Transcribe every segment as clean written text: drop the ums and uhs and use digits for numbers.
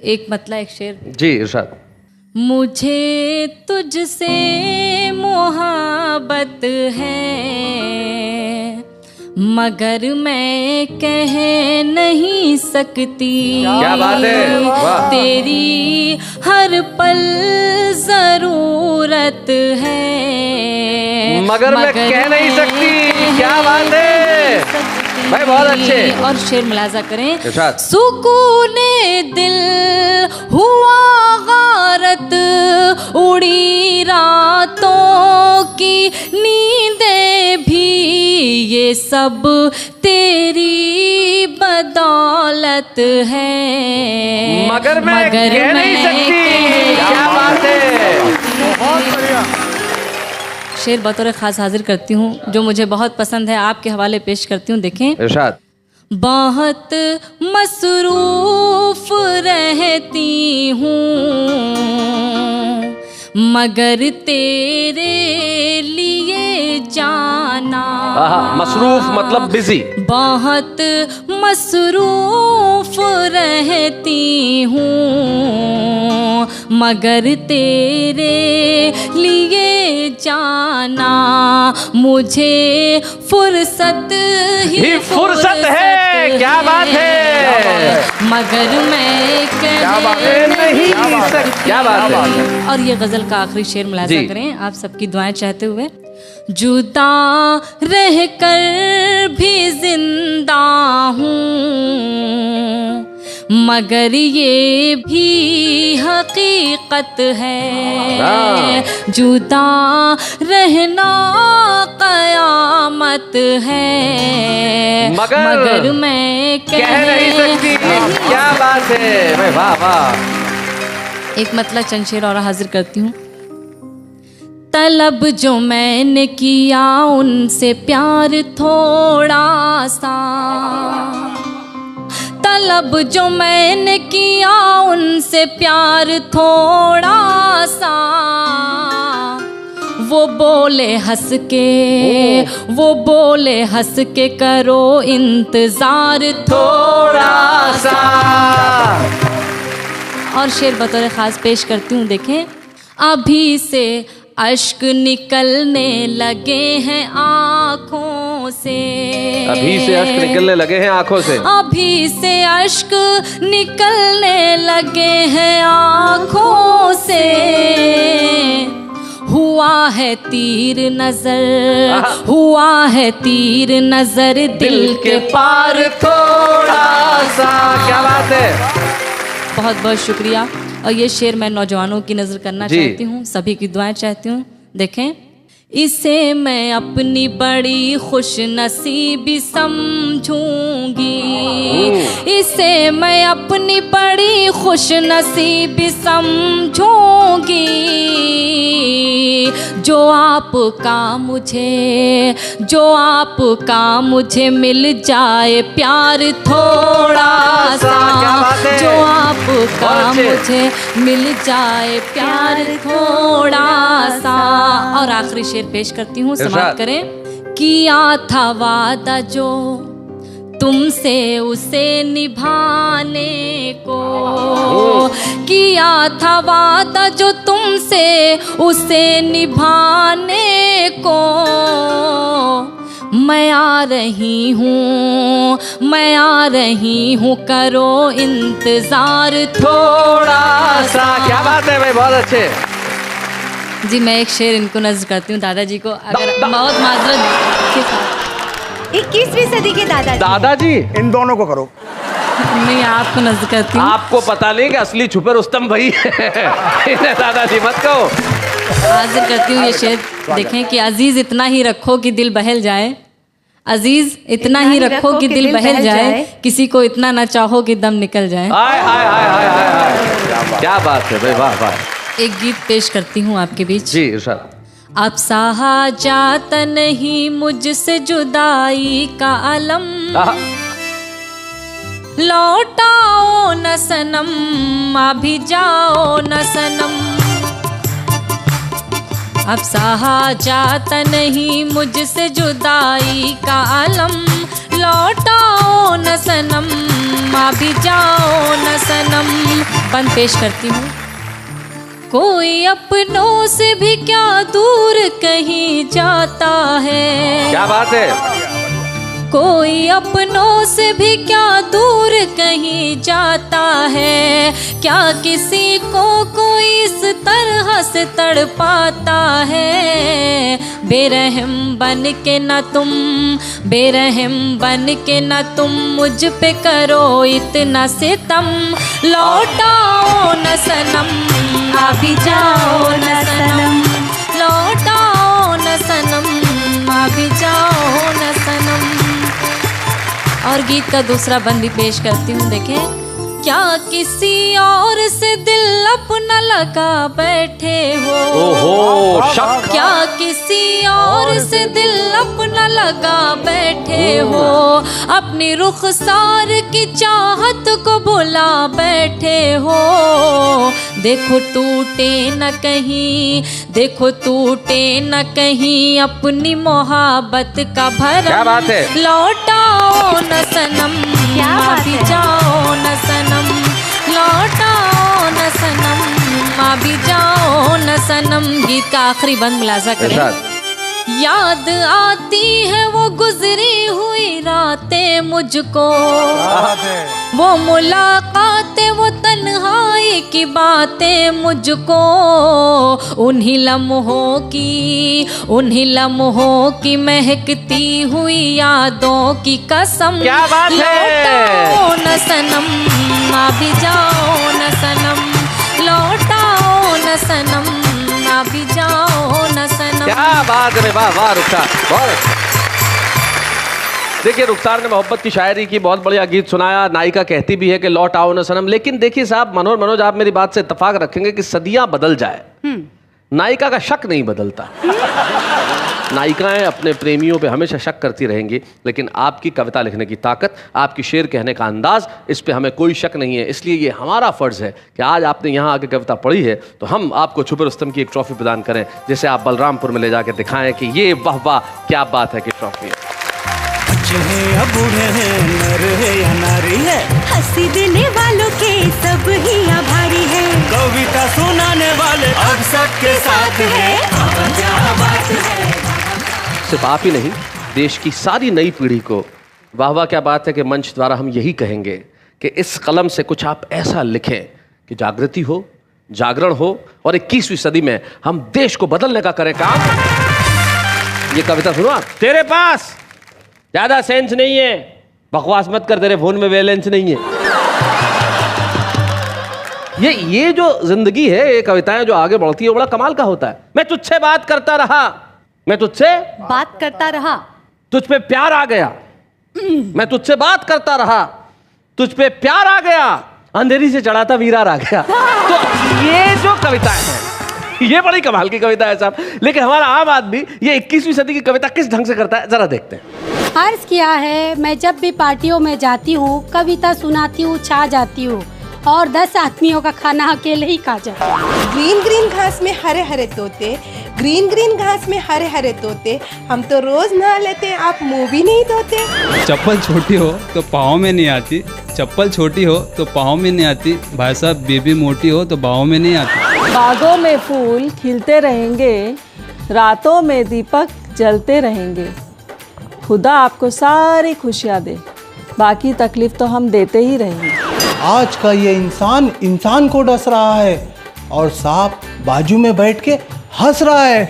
एक मतलब एक शेर जी इरशाद। मुझे तुझसे मोहब्बत है मगर मैं कह नहीं सकती। क्या बात है, वाह। तेरी हर पल जरूरत है मगर मैं कह नहीं सकती। क्या बात है भाई, बहुत अच्छे। और शेर मुलाजा करें। इरशाद। सुकूने दिल हुआ गारत उड़ी रातों की नींदें भी ये सब तेरी बदौलत है मगर मैं कह नहीं सकती। क्या बात है, बहुत बढ़िया। शेर बतौर खास हाजिर करती हूँ जो मुझे बहुत पसंद है, आपके हवाले पेश करती हूँ। देखें। इरशाद। बहुत मसरूफ रहती हूँ मगर तेरे लिए जाना। मसरूफ मतलब बिजी। बहुत मसरूफ रहती हूँ मगर तेरे लिए जाना मुझे फुर्सत ही फुर्सत है। क्या बात है, मगर मैं क्या बात है, नहीं सकती। क्या बात है। और ये गजल का आखिरी शेर मुलाजा करें आप सबकी दुआएं चाहते हुए। जुदा रह कर भी जिंदा हूँ मगर ये भी हकीकत है जुदा रहना कयामत है मगर मैं कह नहीं सकती। क्या बात है भाई, वाह वाह। एक मतलब चंद शेर और हाजिर करती हूँ। तलब जो मैंने किया उनसे प्यार थोड़ा सा, तलब जो मैंने किया उनसे प्यार थोड़ा सा, वो बोले हंस के, वो बोले हंस के करो इंतजार थोड़ा सा। और शेर बतौर खास पेश करती हूँ। देखें। अभी से अश्क निकलने लगे हैं आँखों से, अभी से अश्क निकलने लगे हैं आँखों से, अभी से अश्क निकलने लगे हैं आँखों से। हुआ है तीर नजर, हुआ है तीर नजर दिल के पार थोड़ा सा। क्या बात है। बहुत बहुत शुक्रिया। और ये शेर मैं नौजवानों की नज़र करना चाहती हूँ, सभी की दुआएं चाहती हूँ। देखें। इसे मैं अपनी बड़ी खुश नसीबी समझूंगी, इसे मैं अपनी बड़ी खुश नसीबी समझूंगी। जो आपका मुझे, जो आपका मुझे मिल जाए प्यार थोड़ा सा, जो आपका मुझे मिल जाए प्यार थोड़ा सा। और आखिरी शेर पेश करती हूँ, समाप्त करें। किया था वादा जो तुमसे उसे निभाने को, किया था वादा जो तुमसे उसे निभाने को। मैं आ रही हूँ, मैं आ रही हूँ, करो इंतजार थोड़ा सा। क्या बात है भाई, बहुत अच्छे। जी मैं एक शेर इनको नज़र करती हूँ दादाजी को, अगर बहुत माजरत के साथ। 21वीं सदी के दादाजी। दादाजी इन दोनों को करो। नहीं आपको नजर करती हूँ। आपको पता नहीं कि असली छुपे रुस्तम भाई इन्हें दादाजी मत कहो। हाजिर करती हूँ ये शेर। देखें कि अजीज इतना ही रखो कि दिल बहल जाए, अजीज इतना ही रखो कि दिल बहल जाए, किसी को इतना ना चाहो कि दम निकल जाए। हाय हाय हाय हाय हाय, क्या बात है भाई, वाह वाह। एक गीत पेश करती हूँ आपके बीच। जी इरशाद। अब सहा जाता नहीं मुझसे जुदाई का अलम, लौटाओ न सनम, अभी जाओ न सनम। अब सहा जाता नहीं मुझसे जुदाई का अलम, लौटाओ न सनम, आ भी जाओ न सनम। बंद पेश करती हूँ। कोई अपनों से भी क्या दूर कहीं जाता है। क्या बात है। कोई अपनों से भी क्या दूर कहीं जाता है, क्या किसी को कोई इस तरह से तड़पाता है। बेरहम बन के न तुम, बेरहम बन के न तुम मुझ पे करो इतना सितम। लौटाओ न सनम, आ भी जाओ न सनम। लौटाओ न सनम, आ भी जाओ न सनम। और गीत का दूसरा बंद भी पेश करती हूँ। देखें, क्या किसी और से दिल अपना लगा बैठे हो। ओहो, शक। क्या किसी और से दिल अपना लगा बैठे हो, अपनी रुखसार की चाहत को भुला बैठे हो। देखो टूटे न कहीं, देखो टूटे न कहीं अपनी मोहब्बत का भरम। क्या बात है। लौटाओ न सनम, आ भी जाओ न सनम। लौटाओ न सनम, आ भी जाओ न सनम। गीत का आखिरी बंद मुलाजा करें। याद आती है वो गुजरी हुई रातें मुझको, वो मुलाकातें, वो तन्हाई की बातें मुझको। उन्हीं लम्हों की महकती हुई यादों की कसम। क्या बात है। लौटाओ न सनम, आ भी जाओ न सनम। लौटाओ न सनम, आ भी जाओ न सनम। क्या बात है। वाह वाह रुखसार, बहुत अच्छा। देखिए, रुखसार ने मोहब्बत की शायरी की, बहुत बढ़िया गीत सुनाया। नायिका कहती भी है कि लौट आओ न सनम। लेकिन देखिए साहब, मनोज आप मेरी बात से इत्तेफाक रखेंगे कि सदियां बदल जाए, नायिका का शक नहीं बदलता। नायिकाएं अपने प्रेमियों पे हमेशा शक करती रहेंगी, लेकिन आपकी कविता लिखने की ताकत, आपकी शेर कहने का अंदाज, इस पे हमें कोई शक नहीं है। इसलिए ये हमारा फर्ज है कि आज आपने यहाँ आके कविता पढ़ी है तो हम आपको छुपे रुस्तम की एक ट्रॉफी प्रदान करें, जिसे आप बलरामपुर में ले जाके दिखाएं कि ये वाह वाह क्या बात है कि ट्रॉफी है। बच्चे हैं या बूढ़े हैं, नर है या नारी है, हंसी देने वालों के सब ही आभारी है। कविता सुनाने वाले अब सबके साथ है। क्या बात है। सिर्फ आप ही नहीं, देश की सारी नई पीढ़ी को वाह वाह क्या बात है कि मंच द्वारा हम यही कहेंगे कि इस कलम से कुछ आप ऐसा लिखें कि जागृति हो, जागरण हो, और 21वीं सदी में हम देश को बदलने का करें काम। ये कविता सुनो आप। तेरे पास ज्यादा सेंस नहीं है, बकवास मत कर, तेरे फोन में बैलेंस नहीं है। ये जो जिंदगी है, ये कविताएं जो आगे बढ़ती है, वो बड़ा कमाल का होता है। मैं तुझसे बात करता रहा, मैं तुझसे बात करता रहा, तुझ पे प्यार आ गया। मैं तुझसे बात करता रहा, तुझ पे प्यार आ गया, अंधेरी से चढ़ा था वीरार आ गया। तो ये जो कविताएं हैं, ये बड़ी कमाल की कविता है साहब। लेकिन हमारा आम आदमी ये 21वीं सदी की कविता किस ढंग से करता है, जरा देखते हैं। अर्ज किया है, मैं जब भी पार्टियों में जाती हूँ, कविता सुनाती हूँ, छा जाती हूँ, और 10 आदमियों का खाना अकेले ही खा जाती हूँ। ग्रीन ग्रीन घास में हरे हरे तोते, ग्रीन ग्रीन घास में हरे हरे तोते, हम तो रोज नहा लेते, आप मुंह भी नहीं धोते। चप्पल छोटी हो तो पाँव में नहीं आती, चप्पल छोटी हो तो पाँव में नहीं आती, भाई साहब बेबी मोटी हो तो बाहों में नहीं आती। बागों में फूल खिलते रहेंगे, रातों में दीपक जलते रहेंगे। खुदा आपको सारी खुशियाँ दे, बाकी तकलीफ तो हम देते ही रहेंगे। आज का ये इंसान को डस रहा है, और सांप बाजू में बैठ के हंस रहा है।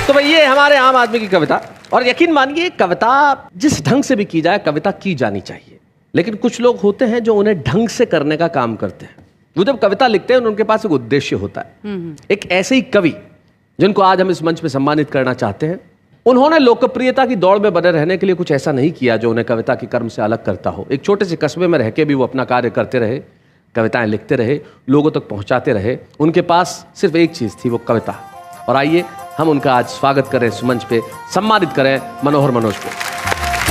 तो भाई ये हमारे आम आदमी की कविता, और यकीन मानिए कविता जिस ढंग से भी की जाए, कविता की जानी चाहिए। लेकिन कुछ लोग होते हैं जो उन्हें ढंग से करने का काम करते हैं। वो जब कविता लिखते हैं उनके पास एक उद्देश्य होता है। एक ऐसे ही कवि जिनको आज हम इस मंच पे सम्मानित करना चाहते हैं, उन्होंने लोकप्रियता की दौड़ में बने रहने के लिए कुछ ऐसा नहीं किया जो उन्हें कविता की कर्म से अलग करता हो। एक छोटे से कस्बे में रह के भी वो अपना कार्य करते रहे, कविताएं लिखते रहे, लोगों तक पहुंचाते रहे। उनके पास सिर्फ एक चीज थी, वो कविता। और आइए हम उनका आज स्वागत करें, इस मंच पे सम्मानित करें मनोहर मनोज को।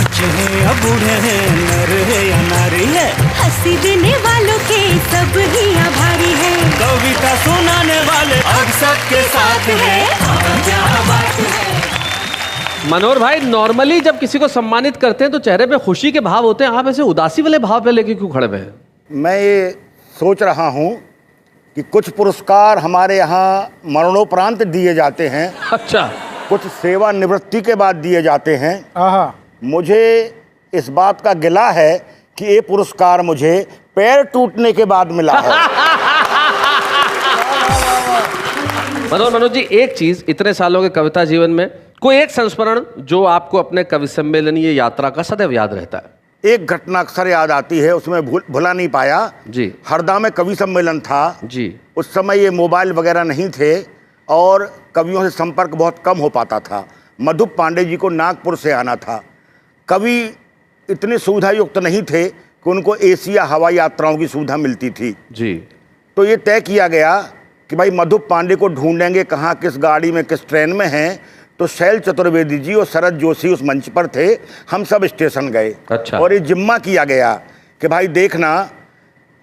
बच्चे हैं या बूढ़े हैं, नर है या नारी है, हंसी देने वालों के सब ही आभारी है। कविता सुनाने वाले अब सबके साथ है, क्या बात है। मनोहर भाई, नॉर्मली जब किसी को सम्मानित करते हैं तो चेहरे पे खुशी के भाव होते हैं, आप ऐसे उदासी वाले भाव पे लेके क्यों खड़े हुए हैं? मैं ये सोच रहा हूँ कि कुछ पुरस्कार हमारे यहाँ मरणोपरांत दिए जाते हैं। अच्छा। कुछ सेवानिवृत्ति के बाद दिए जाते हैं। मुझे इस बात का गिला है कि ये पुरस्कार मुझे पैर टूटने के बाद मिला है। मनोज जी, एक चीज, इतने सालों के कविता जीवन में कोई एक संस्मरण जो आपको अपने कवि सम्मेलन ये यात्रा का सदैव याद रहता है? एक घटना अक्सर याद आती है, उसमें भुला नहीं पाया जी। हरदा में कवि सम्मेलन था जी। उस समय ये मोबाइल वगैरह नहीं थे और कवियों से संपर्क बहुत कम हो पाता था। मधुप पांडे जी को नागपुर से आना था। कवि इतने सुविधा युक्त नहीं थे कि उनको एसी या हवाई यात्राओं की सुविधा मिलती थी। जी। तो ये तय किया गया कि भाई मधुप पांडे को ढूंढेंगे कहाँ, किस गाड़ी में, किस ट्रेन में हैं। तो शैल चतुर्वेदी जी और शरद जोशी उस मंच पर थे। हम सब स्टेशन गए। अच्छा। और ये जिम्मा किया गया कि भाई देखना,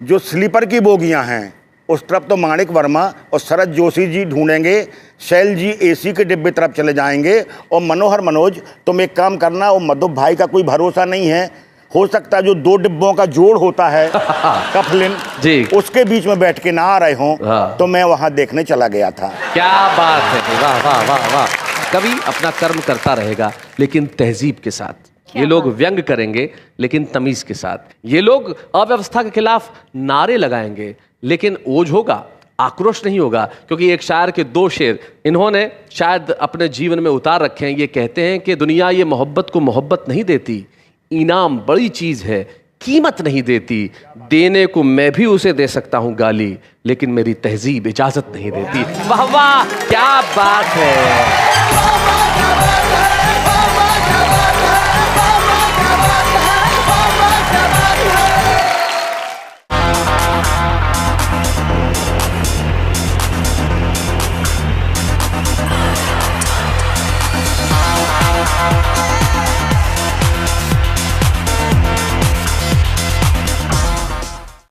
जो स्लीपर की बोगियां हैं उस तरफ तो माणिक वर्मा और शरद जोशी जी ढूंढेंगे, शैल जी एसी के डिब्बे तरफ चले जाएंगे, और मनोज तुम एक काम करना, वो मधुप भाई का कोई भरोसा नहीं है, हो सकता है जो 2 डिब्बों का जोड़ होता है कफलिन जी, उसके बीच में बैठ के ना आ रहे हों। तो मैं वहां देखने चला गया था। क्या बात है, वाह वाह वाह वाह। कवि अपना कर्म करता रहेगा लेकिन तहजीब के साथ। ये लोग व्यंग करेंगे लेकिन तमीज के साथ। ये लोग अव्यवस्था के खिलाफ नारे लगाएंगे लेकिन ओज होगा, आक्रोश नहीं होगा। क्योंकि एक शायर के 2 शेर इन्होंने शायद अपने जीवन में उतार रखे हैं। ये कहते हैं कि दुनिया ये मोहब्बत को मोहब्बत नहीं देती, इनाम बड़ी चीज है, कीमत नहीं देती। देने को मैं भी उसे दे सकता हूं गाली, लेकिन मेरी तहजीब इजाजत नहीं देती। वाह वाह, क्या बात है।